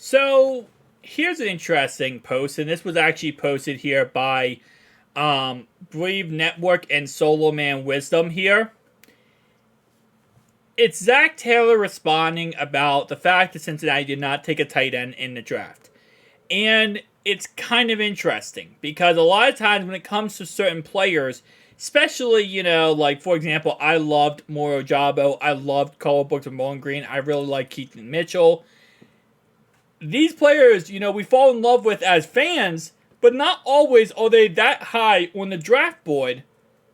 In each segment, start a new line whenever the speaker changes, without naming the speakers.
So here's an interesting post, and this was actually posted here by Brave Network and Solo Man Wisdom here. It's Zach Taylor responding about the fact that Cincinnati did not take a tight end in the draft. And it's kind of interesting because a lot of times when it comes to certain players, especially, like for example, I loved Moro Jabo, I loved Cole Books and Bowling Green, I really like Keaton Mitchell. These players, we fall in love with as fans, but not always are they that high on the draft board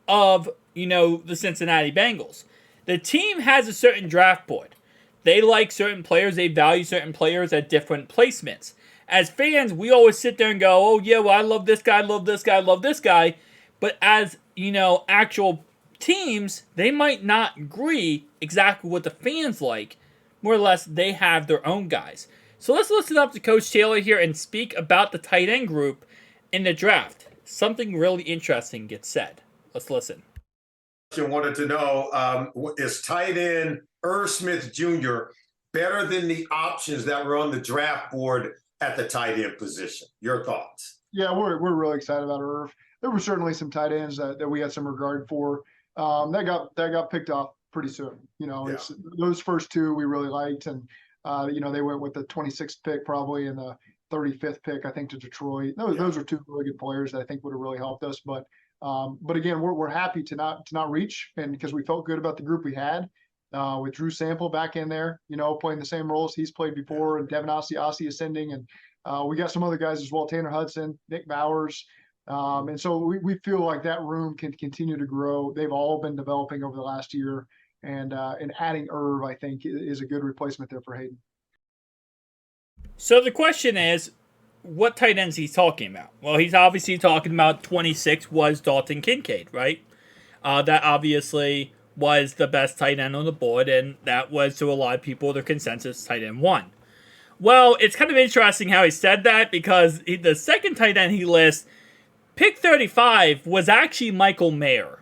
of, the Cincinnati Bengals. The team has a certain draft board. They like certain players, they value certain players at different placements. As fans, we always sit there and go, oh yeah, well I love this guy, love this guy, love this guy. But as, actual teams, they might not agree exactly what the fans like. More or less, they have their own guys. So let's listen up to Coach Taylor here and speak about the tight end group in the draft. Something really interesting gets said. Let's listen.
I wanted to know, is tight end Irv Smith Jr. better than the options that were on the draft board at the tight end position? Your thoughts?
Yeah, we're really excited about Irv. There were certainly some tight ends that we had some regard for. That got picked off pretty soon. It's those first two we really liked, and they went with the 26th pick probably and the 35th pick, I think, to Detroit. Those are two really good players that I think would have really helped us. But again, we're happy to not reach, and because we felt good about the group we had with Drew Sample back in there, playing the same roles he's played before, and Devin Ossie ascending, and we got some other guys as well, Tanner Hudson, Nick Bowers. And so we feel like that room can continue to grow. They've all been developing over the last year. And adding Irv, I think, is a good replacement there for Hayden.
So the question is, what tight ends he's talking about? Well, he's obviously talking about 26 was Dalton Kincaid, right? That obviously was the best tight end on the board, and that was, to a lot of people, the consensus tight end one. Well, it's kind of interesting how he said that because the second tight end he lists, pick 35, was actually Michael Mayer.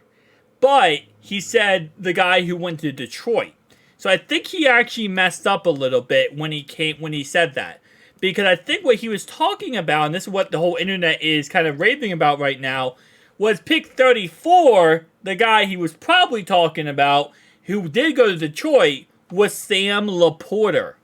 But he said the guy who went to Detroit. So I think he actually messed up a little bit when he said that. Because I think what he was talking about, and this is what the whole internet is kind of raving about right now, was pick 34, the guy he was probably talking about, who did go to Detroit, was Sam Laporta.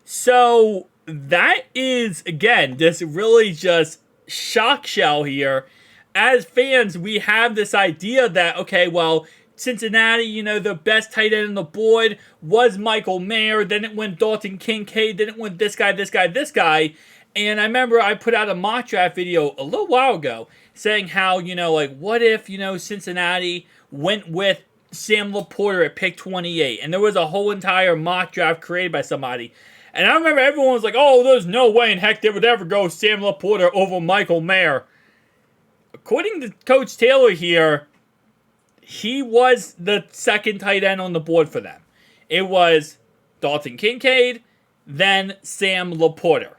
So that is, again, this really just shock shell here. As fans, we have this idea that, okay, well, Cincinnati, the best tight end on the board was Michael Mayer. Then it went Dalton Kincaid. Then it went this guy, this guy, this guy. And I remember I put out a mock draft video a little while ago saying how, what if, Cincinnati went with Sam Laporta at pick 28. And there was a whole entire mock draft created by somebody. And I remember everyone was like, oh, there's no way in heck they would ever go Sam Laporta over Michael Mayer. According to Coach Taylor here, he was the second tight end on the board for them. It was Dalton Kincaid, then Sam Laporta.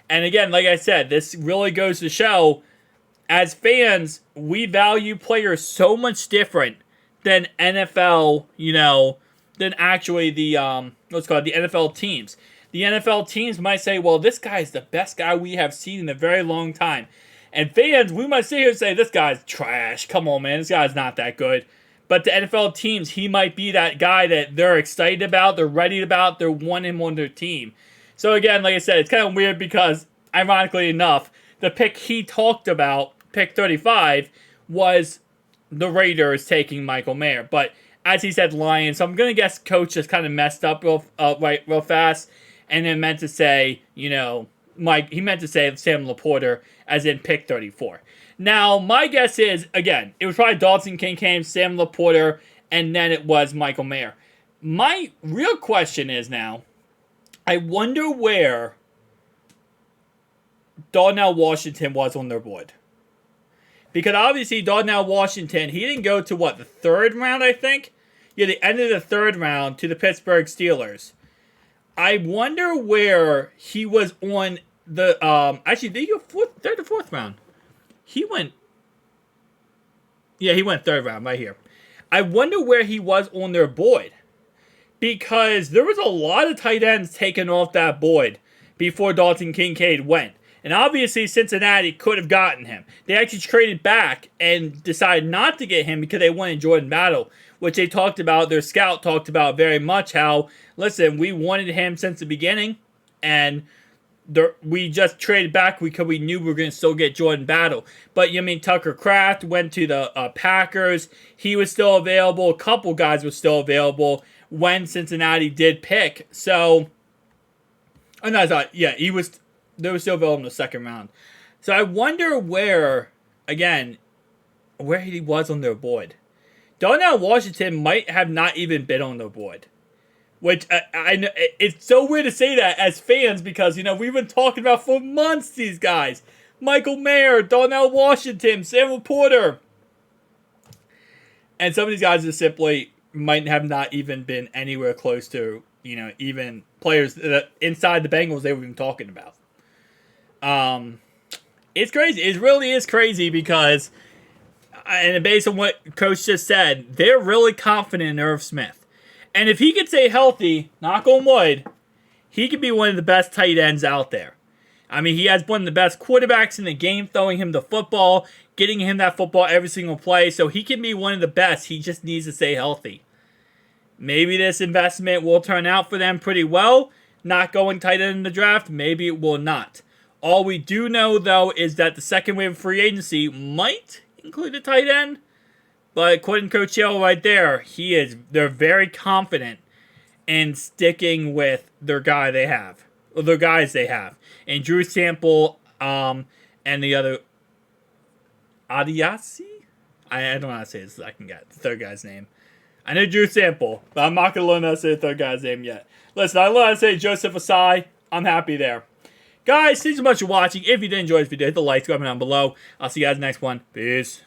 And again, like I said, this really goes to show, as fans, we value players so much different than NFL, than actually the, the NFL teams. The NFL teams might say, well, this guy is the best guy we have seen in a very long time. And fans, we might sit here and say, this guy's trash. Come on, man. This guy's not that good. But the NFL teams, he might be that guy that they're excited about, they're ready about, they want him on their team. So again, like I said, it's kind of weird because, ironically enough, the pick he talked about, pick 35, was the Raiders taking Michael Mayer. But as he said, Lions. So I'm going to guess Coach just kind of messed up real fast and then meant to say, he meant to say Sam Laporta as in pick 34. Now, my guess is, again, it was probably Dalton Kincaid, Sam Laporta, and then it was Michael Mayer. My real question is now, I wonder where Darnell Washington was on their board. Because obviously Darnell Washington, he didn't go to the third round, I think? Yeah, the end of the third round to the Pittsburgh Steelers. I wonder where he was on the, actually, did he go third or fourth round? He went third round right here. I wonder where he was on their board. Because there was a lot of tight ends taken off that board before Dalton Kincaid went. And obviously, Cincinnati could have gotten him. They actually traded back and decided not to get him because they wanted Jordan Battle, which they talked about, their scout talked about very much how, listen, we wanted him since the beginning, and we just traded back because we knew we were going to still get Jordan Battle. But, Tucker Kraft went to the Packers. He was still available. A couple guys were still available when Cincinnati did pick. So, they were still available in the second round. So I wonder where he was on their board. Darnell Washington might have not even been on their board. Which, I know, it's so weird to say that as fans because, we've been talking about for months these guys. Michael Mayer, Darnell Washington, Sam Laporta. And some of these guys just simply might have not even been anywhere close to, even players that inside the Bengals they were even talking about. It's crazy. It really is crazy because, and based on what Coach just said, they're really confident in Irv Smith. And if he could stay healthy, knock on wood, he could be one of the best tight ends out there. He has one of the best quarterbacks in the game throwing him the football, getting him that football every single play, so he can be one of the best. He just needs to stay healthy. Maybe this investment will turn out for them pretty well. Not going tight end in the draft, maybe it will not. All we do know, though, is that the second wave of free agency might include a tight end. But according to Coach Hill right there, they're very confident in sticking with their guys they have. And Drew Sample, and the other, Adiasi? I don't know how to say this. I can get the third guy's name. I know Drew Sample, but I'm not going to learn how to say the third guy's name yet. Listen, I learned how to say Joseph Asai. I'm happy there. Guys, thanks so much for watching. If you did enjoy this video, hit the like, comment down below. I'll see you guys in the next one. Peace.